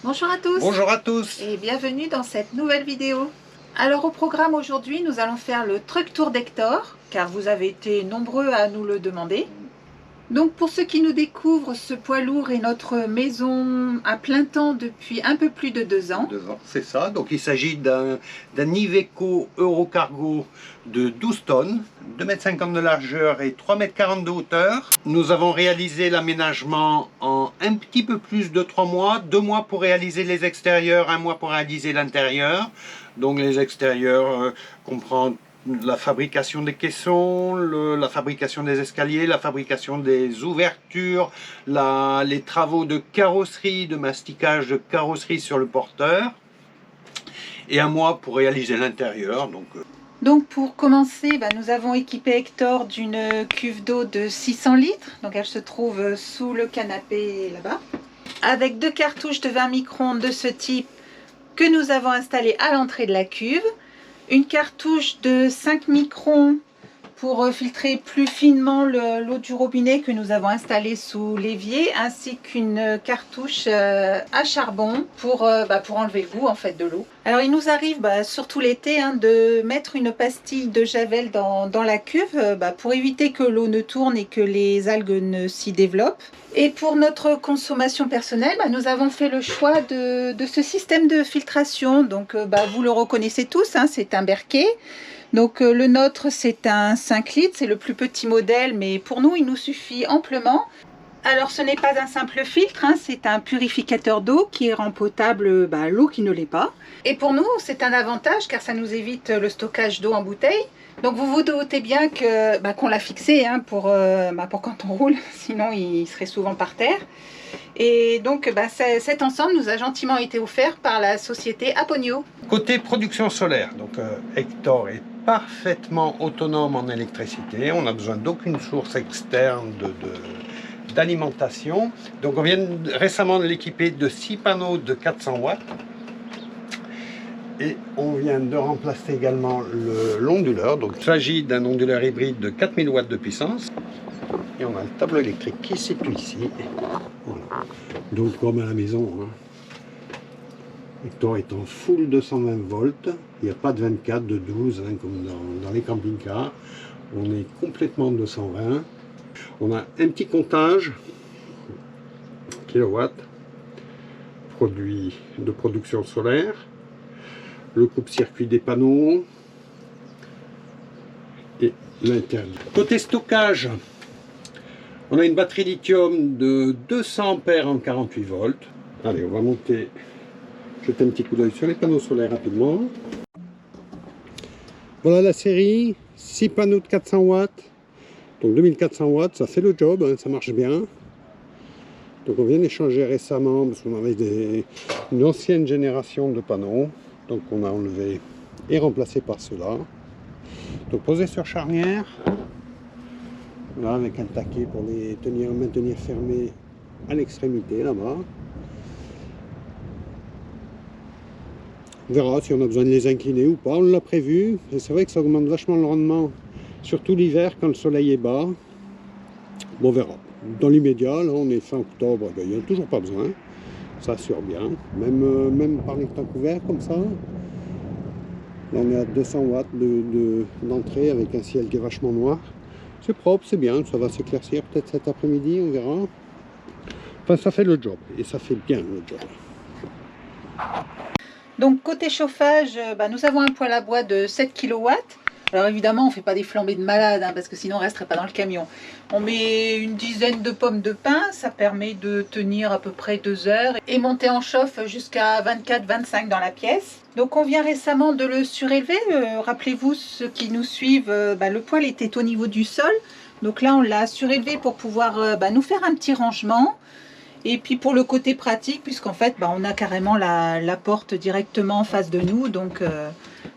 Bonjour à tous. Bonjour à tous. Et bienvenue dans cette nouvelle vidéo. Alors au programme aujourd'hui, nous allons faire le truck tour d'Hector, car vous avez été nombreux à nous le demander. Donc pour ceux qui nous découvrent, ce poids lourd est notre maison à plein temps depuis un peu plus de 2 ans. 2 ans, c'est ça. Donc il s'agit d'un Iveco Eurocargo de 12 tonnes, 2,50 m de largeur et 3,40 m de hauteur. Nous avons réalisé l'aménagement en un petit peu plus de 3 mois, 2 mois pour réaliser les extérieurs, 1 mois pour réaliser l'intérieur. Donc les extérieurs comprennent la fabrication des caissons, la fabrication des escaliers, la fabrication des ouvertures, les travaux de carrosserie, de masticage de carrosserie sur le porteur, et 1 mois pour réaliser l'intérieur. Donc pour commencer, nous avons équipé Hector d'une cuve d'eau de 600 litres, donc elle se trouve sous le canapé là-bas, avec 2 cartouches de 20 microns de ce type que nous avons installées à l'entrée de la cuve, une cartouche de 5 microns pour filtrer plus finement l'eau du robinet que nous avons installée sous l'évier, ainsi qu'une cartouche à charbon pour enlever le goût en fait de l'eau. Alors il nous arrive, surtout l'été, de mettre une pastille de javel dans la cuve pour éviter que l'eau ne tourne et que les algues ne s'y développent. Et pour notre consommation personnelle, nous avons fait le choix de ce système de filtration. Donc vous le reconnaissez tous, c'est un Berkey. Donc le nôtre c'est un 5 litres, c'est le plus petit modèle, mais pour nous il nous suffit amplement. Alors ce n'est pas un simple filtre, c'est un purificateur d'eau qui rend potable l'eau qui ne l'est pas. Et pour nous c'est un avantage car ça nous évite le stockage d'eau en bouteille. Donc vous vous doutez bien que qu'on l'a fixé pour quand on roule, sinon il serait souvent par terre. Et donc cet ensemble nous a gentiment été offert par la société Aponio. Côté production solaire, donc Hector est parfaitement autonome en électricité. On n'a besoin d'aucune source externe d'alimentation. Donc on vient récemment de l'équiper de 6 panneaux de 400 watts. Et on vient de remplacer également l'onduleur. Donc il s'agit d'un onduleur hybride de 4000 watts de puissance. Et on a le tableau électrique qui se situe ici. Voilà. Donc comme à la maison, Hector est en full 220 volts. Il n'y a pas de 24, de 12 comme dans les camping-cars. On est complètement 220. On a un petit comptage kilowatts produit de production solaire. Le coupe-circuit des panneaux et l'intérieur. Côté stockage, on a une batterie lithium de 200 ampères en 48 volts. Allez, on va monter, jeter un petit coup d'œil sur les panneaux solaires rapidement. Voilà la série, 6 panneaux de 400 watts. Donc 2400 watts, ça fait le job, ça marche bien. Donc on vient d'échanger récemment parce qu'on avait une ancienne génération de panneaux. Donc on a enlevé et remplacé par ceux-là. Donc posé sur charnière. Là, avec un taquet pour les maintenir fermés à l'extrémité là-bas. On verra si on a besoin de les incliner ou pas, on l'a prévu. Et c'est vrai que ça augmente vachement le rendement, surtout l'hiver quand le soleil est bas. Bon, on verra. Dans l'immédiat, là on est fin octobre, il n'y a toujours pas besoin. Ça assure bien, même par les temps couverts comme ça. Là on est à 200 watts d'entrée avec un ciel qui est vachement noir. C'est propre, c'est bien, ça va s'éclaircir peut-être cet après-midi, on verra. Enfin ça fait le job, et ça fait bien le job. Donc côté chauffage, nous avons un poêle à bois de 7 kW. Alors évidemment on ne fait pas des flambées de malade parce que sinon on ne resterait pas dans le camion. On met une dizaine de pommes de pin, ça permet de tenir à peu près 2 heures et monter en chauffe jusqu'à 24-25 dans la pièce. Donc on vient récemment de le surélever, rappelez-vous ceux qui nous suivent, le poêle était au niveau du sol. Donc là on l'a surélevé pour pouvoir nous faire un petit rangement. Et puis pour le côté pratique, puisqu'en fait on a carrément la porte directement en face de nous, donc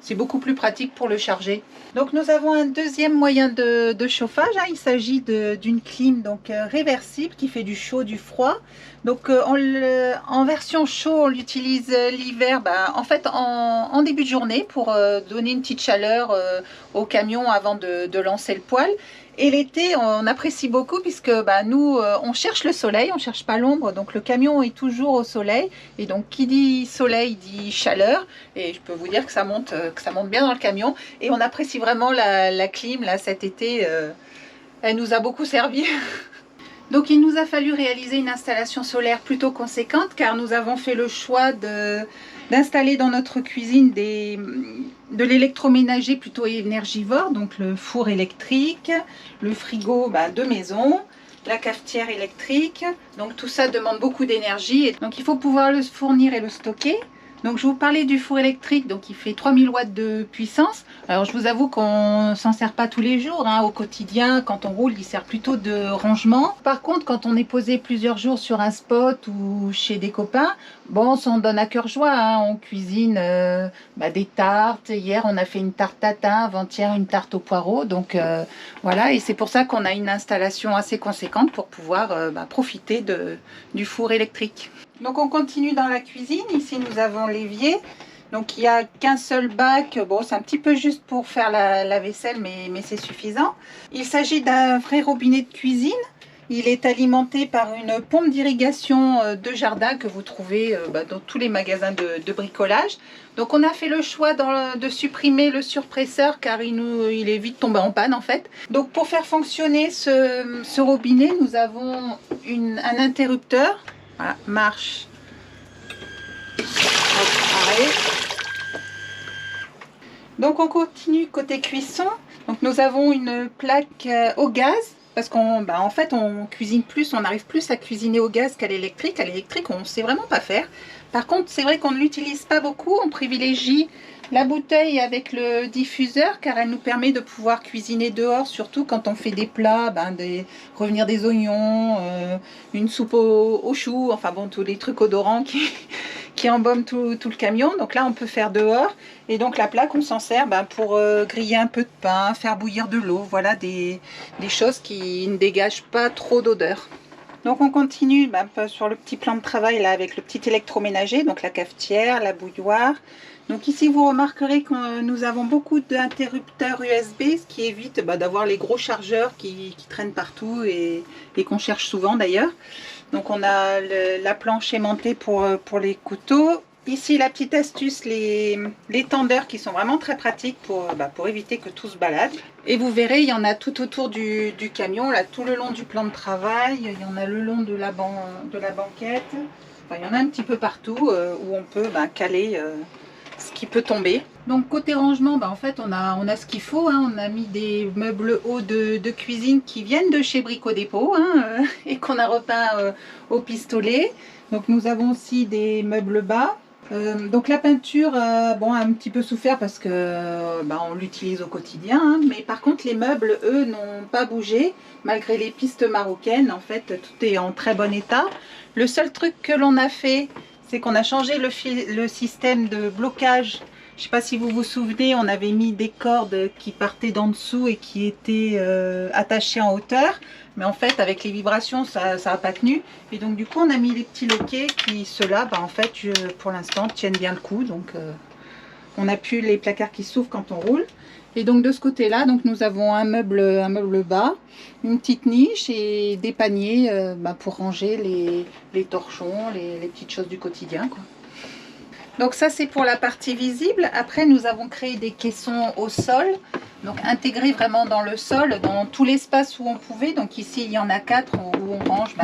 c'est beaucoup plus pratique pour le charger. Donc nous avons un deuxième moyen de chauffage, hein. Il s'agit d'une clim donc réversible qui fait du chaud, du froid. Donc en version chaud, on l'utilise l'hiver, en fait en début de journée pour donner une petite chaleur au camion avant de lancer le poêle. Et l'été, on apprécie beaucoup puisque nous, on cherche le soleil, on ne cherche pas l'ombre. Donc le camion est toujours au soleil. Et donc qui dit soleil dit chaleur. Et je peux vous dire que ça monte bien dans le camion. Et on apprécie vraiment la clim là cet été. Elle nous a beaucoup servi. Donc il nous a fallu réaliser une installation solaire plutôt conséquente car nous avons fait le choix d'installer dans notre cuisine de l'électroménager plutôt énergivore, donc le four électrique, le frigo de maison, la cafetière électrique. Donc tout ça demande beaucoup d'énergie, donc il faut pouvoir le fournir et le stocker. Donc je vous parlais du four électrique, donc il fait 3000 watts de puissance. Alors je vous avoue qu'on s'en sert pas tous les jours, hein, au quotidien, quand on roule, il sert plutôt de rangement. Par contre, quand on est posé plusieurs jours sur un spot ou chez des copains, bon, on s'en donne à cœur joie, hein, on cuisine des tartes. Hier, on a fait une tarte tatin, avant-hier, une tarte aux poireaux. Donc voilà, et c'est pour ça qu'on a une installation assez conséquente pour pouvoir profiter du four électrique. Donc on continue dans la cuisine. Ici nous avons l'évier. Donc il n'y a qu'un seul bac. Bon, c'est un petit peu juste pour faire la vaisselle, mais c'est suffisant. Il s'agit d'un vrai robinet de cuisine. Il est alimenté par une pompe d'irrigation de jardin que vous trouvez dans tous les magasins de bricolage. Donc on a fait le choix de supprimer le surpresseur car il est vite tombé en panne en fait. Donc pour faire fonctionner ce robinet, nous avons un interrupteur. Voilà, marche. Arrêt. Donc on continue côté cuisson. Donc nous avons une plaque au gaz parce qu'en fait on cuisine plus, on arrive plus à cuisiner au gaz qu'à l'électrique. À l'électrique on ne sait vraiment pas faire. Par contre c'est vrai qu'on ne l'utilise pas beaucoup, on privilégie la bouteille avec le diffuseur car elle nous permet de pouvoir cuisiner dehors, surtout quand on fait des plats, revenir des oignons, une soupe aux choux, enfin bon, tous les trucs odorants qui embaument tout le camion. Donc là on peut faire dehors et donc la plaque on s'en sert pour griller un peu de pain, faire bouillir de l'eau, voilà des choses qui ne dégagent pas trop d'odeur. Donc on continue sur le petit plan de travail là avec le petit électroménager, donc la cafetière, la bouilloire. Donc ici vous remarquerez que nous avons beaucoup d'interrupteurs USB, ce qui évite d'avoir les gros chargeurs qui traînent partout et qu'on cherche souvent d'ailleurs. Donc on a la planche aimantée pour les couteaux. Ici la petite astuce, les tendeurs qui sont vraiment très pratiques pour éviter que tout se balade. Et vous verrez, il y en a tout autour du camion, là tout le long du plan de travail, il y en a le long de la banquette. Enfin, il y en a un petit peu partout où on peut caler ce qui peut tomber. Donc côté rangement, en fait on a ce qu'il faut, hein. On a mis des meubles hauts de cuisine qui viennent de chez Brico Dépôt, hein, et qu'on a repeint au pistolet. Donc nous avons aussi des meubles bas. Donc la peinture a un petit peu souffert parce que on l'utilise au quotidien, hein. Mais par contre les meubles eux n'ont pas bougé malgré les pistes marocaines. En fait tout est en très bon état. Le seul truc que l'on a fait, c'est qu'on a changé le système de blocage. Je ne sais pas si vous vous souvenez, on avait mis des cordes qui partaient d'en dessous et qui étaient attachées en hauteur. Mais en fait, avec les vibrations, ça n'a pas tenu. Et donc du coup, on a mis les petits loquets qui, ceux-là, en fait, pour l'instant, tiennent bien le coup. Donc on n'a plus les placards qui s'ouvrent quand on roule. Et donc de ce côté-là, nous avons un meuble bas, une petite niche et des paniers pour ranger les torchons, les petites choses du quotidien, quoi. Donc ça c'est pour la partie visible. Après nous avons créé des caissons au sol, donc intégrés vraiment dans le sol, dans tout l'espace où on pouvait. Donc ici il y en a 4 où on range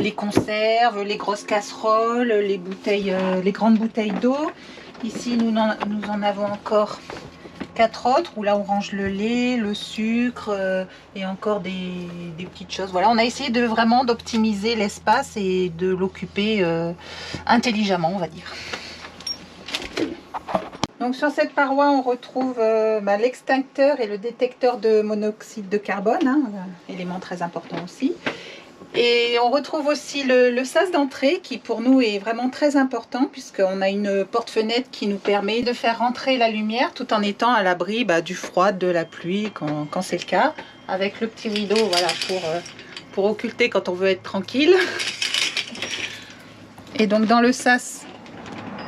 les conserves, les grosses casseroles, les bouteilles, les grandes bouteilles d'eau. Ici nous en avons encore 4 autres où là on range le lait, le sucre et encore des petites choses. Voilà, on a essayé vraiment d'optimiser l'espace et de l'occuper intelligemment, on va dire. Donc sur cette paroi on retrouve l'extincteur et le détecteur de monoxyde de carbone, hein, élément très important aussi. Et on retrouve aussi le sas d'entrée qui pour nous est vraiment très important puisqu'on a une porte-fenêtre qui nous permet de faire rentrer la lumière tout en étant à l'abri du froid, de la pluie quand c'est le cas. Avec le petit rideau voilà, pour occulter quand on veut être tranquille. Et donc dans le sas,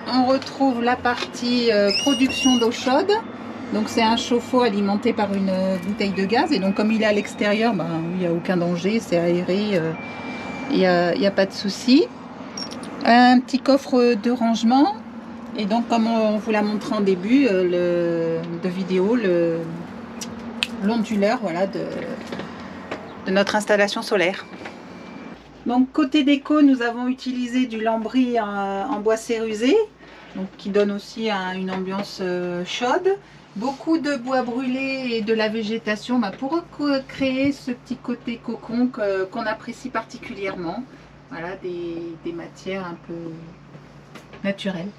on retrouve la partie production d'eau chaude. Donc c'est un chauffe-eau alimenté par une bouteille de gaz. Et donc comme il est à l'extérieur, il n'y a aucun danger, c'est aéré, il n'y a pas de souci. Un petit coffre de rangement. Et donc comme on vous l'a montré en début de vidéo, l'onduleur voilà, de notre installation solaire. Donc côté déco, nous avons utilisé du lambris en bois cérusé, donc qui donne aussi une ambiance chaude. Beaucoup de bois brûlé et de la végétation pour créer ce petit côté cocon qu'on apprécie particulièrement. Voilà, des matières un peu naturelles.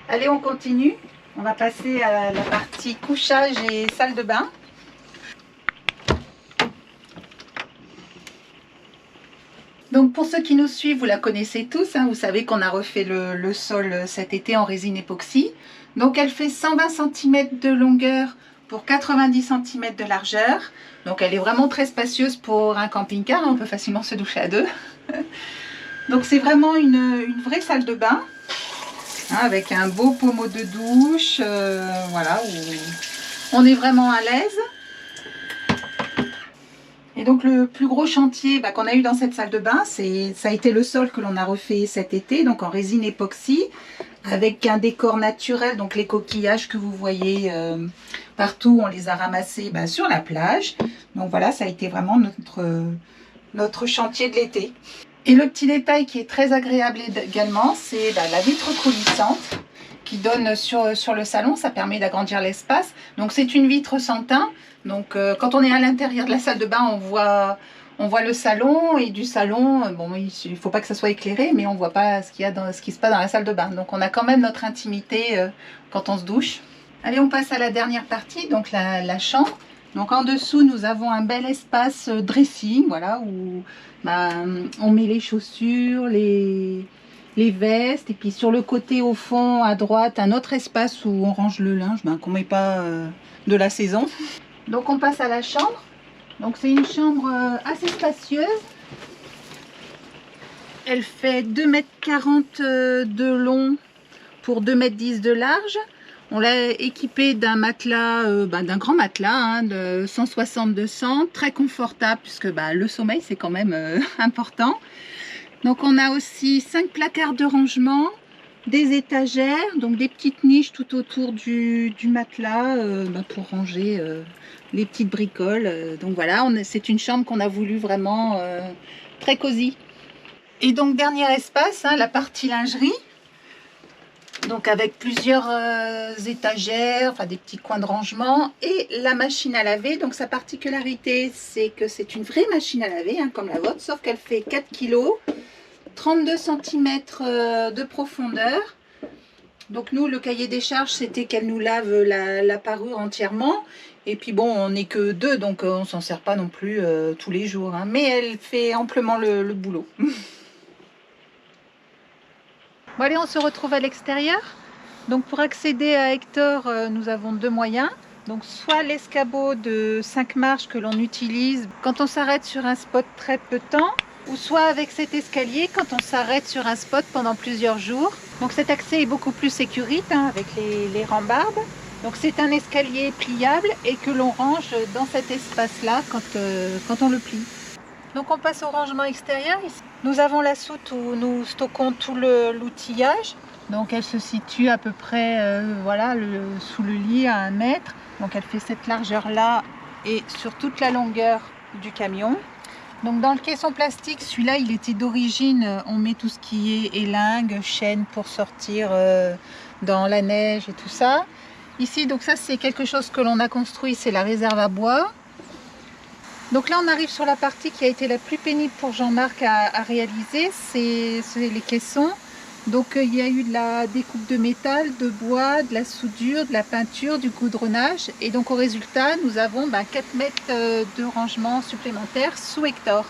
Allez, on continue. On va passer à la partie couchage et salle de bain. Donc pour ceux qui nous suivent, vous la connaissez tous, vous savez qu'on a refait le sol cet été en résine époxy. Donc elle fait 120 cm de longueur pour 90 cm de largeur. Donc elle est vraiment très spacieuse pour un camping-car, on peut facilement se doucher à deux. Donc c'est vraiment une vraie salle de bain, avec un beau pommeau de douche, voilà, où on est vraiment à l'aise. Et donc le plus gros chantier qu'on a eu dans cette salle de bain, ça a été le sol que l'on a refait cet été, donc en résine époxy, avec un décor naturel, donc les coquillages que vous voyez partout, on les a ramassés sur la plage. Donc voilà, ça a été vraiment notre chantier de l'été. Et le petit détail qui est très agréable également, c'est la vitre coulissante qui donne sur le salon, ça permet d'agrandir l'espace. Donc c'est une vitre sans teint. Donc quand on est à l'intérieur de la salle de bain, on voit le salon, et du salon, il ne faut pas que ça soit éclairé, mais on ne voit pas ce qui se passe dans la salle de bain. Donc on a quand même notre intimité quand on se douche. Allez, on passe à la dernière partie, donc la chambre. Donc en dessous, nous avons un bel espace dressing, voilà, où on met les chaussures, les vestes, et puis sur le côté au fond à droite, un autre espace où on range le linge, qu'on ne met pas de la saison. Donc on passe à la chambre. Donc c'est une chambre assez spacieuse. Elle fait 2,40 m de long pour 2,10 m de large. On l'a équipée d'un matelas, d'un grand matelas de 160-200, très confortable puisque le sommeil c'est quand même important. Donc on a aussi 5 placards de rangement, des étagères, donc des petites niches tout autour du matelas pour ranger les petites bricoles. Donc voilà, c'est une chambre qu'on a voulu vraiment très cosy. Et donc dernier espace, la partie lingerie. Donc avec plusieurs étagères, des petits coins de rangement et la machine à laver. Donc sa particularité, c'est que c'est une vraie machine à laver, comme la vôtre, sauf qu'elle fait 4 kg, 32 cm de profondeur. Donc nous, le cahier des charges, c'était qu'elle nous lave la parure entièrement. Et puis on n'est que deux, donc on s'en sert pas non plus tous les jours. Mais elle fait amplement le boulot. Bon allez, on se retrouve à l'extérieur. Donc pour accéder à Hector, nous avons deux moyens. Donc soit l'escabeau de 5 marches que l'on utilise quand on s'arrête sur un spot très peu de temps, ou soit avec cet escalier quand on s'arrête sur un spot pendant plusieurs jours. Donc cet accès est beaucoup plus sécuritaire avec les rambardes. Donc c'est un escalier pliable et que l'on range dans cet espace-là quand on le plie. Donc on passe au rangement extérieur. Ici, nous avons la soute où nous stockons tout l'outillage. Donc elle se situe à peu près sous le lit à 1 mètre. Donc elle fait cette largeur-là et sur toute la longueur du camion. Donc dans le caisson plastique, celui-là il était d'origine, on met tout ce qui est élingue, chaîne pour sortir dans la neige et tout ça. Ici, donc ça c'est quelque chose que l'on a construit, c'est la réserve à bois. Donc là on arrive sur la partie qui a été la plus pénible pour Jean-Marc à réaliser, c'est les caissons. Donc il y a eu de la découpe de métal, de bois, de la soudure, de la peinture, du goudronnage. Et donc au résultat, nous avons 4 mètres de rangement supplémentaires sous hectare.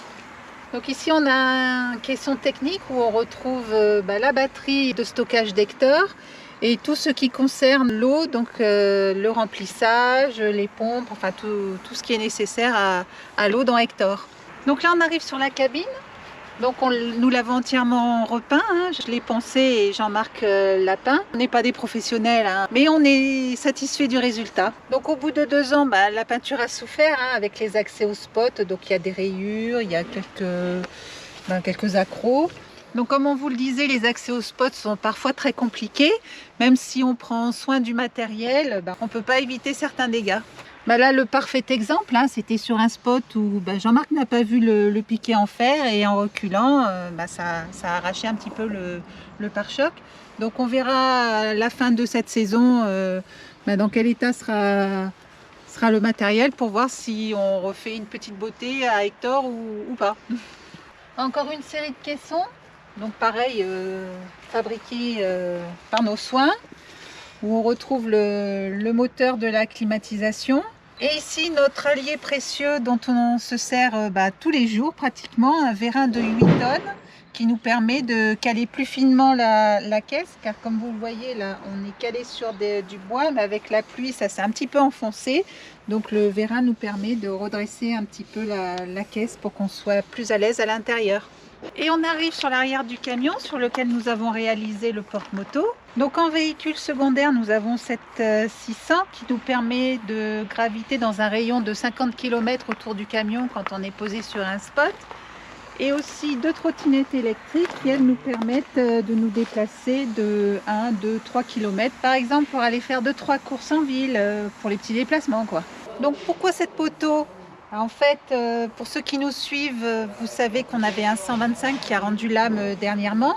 Donc ici on a une question technique où on retrouve la batterie de stockage d'hectare et tout ce qui concerne l'eau, donc le remplissage, les pompes, enfin tout ce qui est nécessaire à l'eau dans hectare. Donc là on arrive sur la cabine. Donc nous l'avons entièrement repeint, hein. Je l'ai pensé et Jean-Marc l'a peint. On n'est pas des professionnels, hein, mais on est satisfait du résultat. Donc au bout de 2 ans, la peinture a souffert hein, avec les accès au spot. Donc il y a des rayures, il y a quelques accros. Donc comme on vous le disait, les accès au spot sont parfois très compliqués. Même si on prend soin du matériel, on ne peut pas éviter certains dégâts. Là, le parfait exemple, hein, c'était sur un spot où Jean-Marc n'a pas vu le piquet en fer et en reculant, ça a arraché un petit peu le pare-choc. Donc on verra à la fin de cette saison dans quel état sera le matériel pour voir si on refait une petite beauté à Hector ou pas. Encore une série de caissons, donc pareil, fabriqués par nos soins, où on retrouve le moteur de la climatisation. Et ici, notre allié précieux dont on se sert tous les jours pratiquement, un vérin de 8 tonnes qui nous permet de caler plus finement la caisse, car comme vous le voyez là, on est calé sur du bois, mais avec la pluie, ça s'est un petit peu enfoncé. Donc le vérin nous permet de redresser un petit peu la caisse pour qu'on soit plus à l'aise à l'intérieur. Et on arrive sur l'arrière du camion sur lequel nous avons réalisé le porte-moto. Donc en véhicule secondaire, nous avons cette 600 qui nous permet de graviter dans un rayon de 50 km autour du camion quand on est posé sur un spot. Et aussi 2 trottinettes électriques qui elles nous permettent de nous déplacer de 1, 2, 3 km par exemple pour aller faire 2-3 courses en ville pour les petits déplacements quoi. Donc pourquoi cette moto ? En fait, pour ceux qui nous suivent, vous savez qu'on avait un 125 qui a rendu l'âme dernièrement.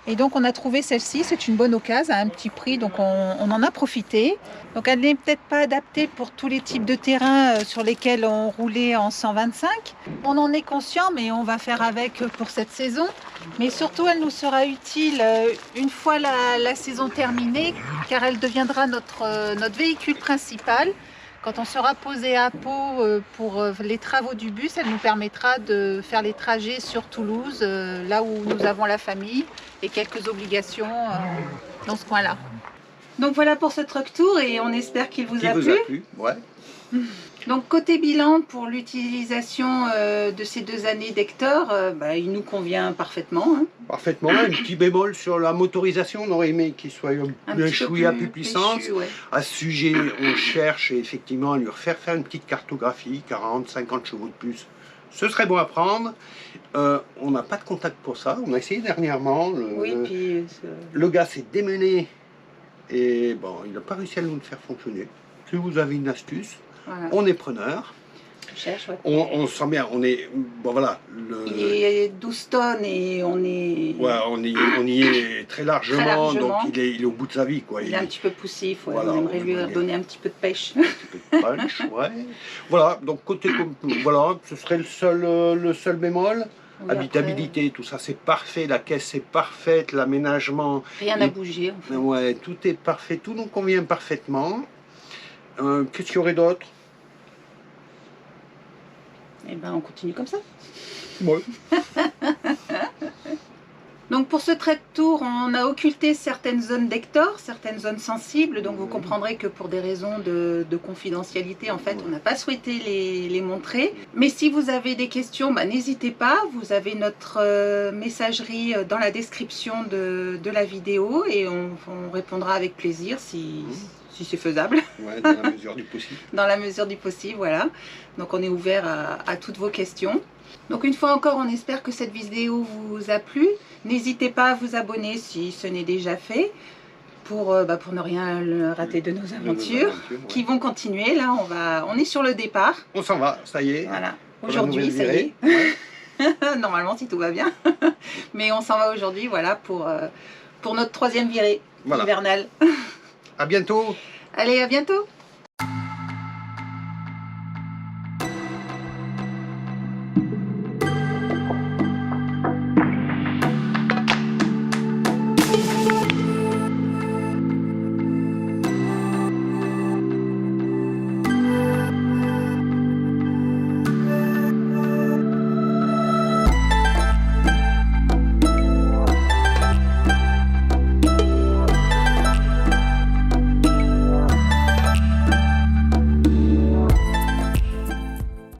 Et donc on a trouvé celle-ci, c'est une bonne occasion, à un petit prix, donc on en a profité. Donc elle n'est peut-être pas adaptée pour tous les types de terrains sur lesquels on roulait en 125. On en est conscient, mais on va faire avec pour cette saison. Mais surtout, elle nous sera utile une fois la saison terminée, car elle deviendra notre véhicule principal. Quand on sera posé à Pau pour les travaux du bus, elle nous permettra de faire les trajets sur Toulouse, là où nous avons la famille et quelques obligations dans ce coin-là. Donc voilà pour ce truck tour et on espère qu'il vous a plu. Ouais. Donc côté bilan pour l'utilisation de ces 2 années d'Hector, il nous convient parfaitement. Hein. Parfaitement, un petit bémol sur la motorisation, on aurait aimé qu'il soit un chouïa plus puissance. Ouais. À ce sujet, on cherche effectivement à lui refaire faire une petite cartographie, 40-50 chevaux de plus. Ce serait bon à prendre. On n'a pas de contact pour ça, on a essayé dernièrement. Le gars s'est démené et il n'a pas réussi à nous le faire fonctionner. Si vous avez une astuce, voilà. On est preneur. On sent bien, on est. Voilà. Il est 12 tonnes et on est. Ouais, on y est très largement, donc il est au bout de sa vie. Quoi. Il est un petit peu poussif, ouais. Voilà, on aimerait lui donner un petit peu de pêche. Un petit peu de punch, ouais. Voilà, donc côté. Voilà, ce serait le seul bémol. Oui, habitabilité, après... tout ça c'est parfait, la caisse est parfaite, l'aménagement. Rien n'a bougé en fait. Ouais, tout est parfait, tout nous convient parfaitement. Qu'est-ce qu'il y aurait d'autre? Eh ben, on continue comme ça. Ouais. Donc pour ce trait de tour, on a occulté certaines zones d'Hector, certaines zones sensibles. Donc vous comprendrez que pour des raisons de confidentialité, en fait, on n'a pas souhaité les montrer. Mais si vous avez des questions, n'hésitez pas. Vous avez notre messagerie dans la description de la vidéo et on répondra avec plaisir si c'est faisable. Ouais, dans la mesure du possible. Dans la mesure du possible, voilà. Donc on est ouvert à toutes vos questions. Donc une fois encore, on espère que cette vidéo vous a plu. N'hésitez pas à vous abonner si ce n'est déjà fait pour ne rien rater de nos aventures qui vont continuer. Là, on est sur le départ. On s'en va, ça y est. Voilà. Aujourd'hui, ça y est. Ouais. Normalement, si tout va bien. Mais on s'en va aujourd'hui, voilà, pour notre 3e virée hivernale. À bientôt. Allez, à bientôt.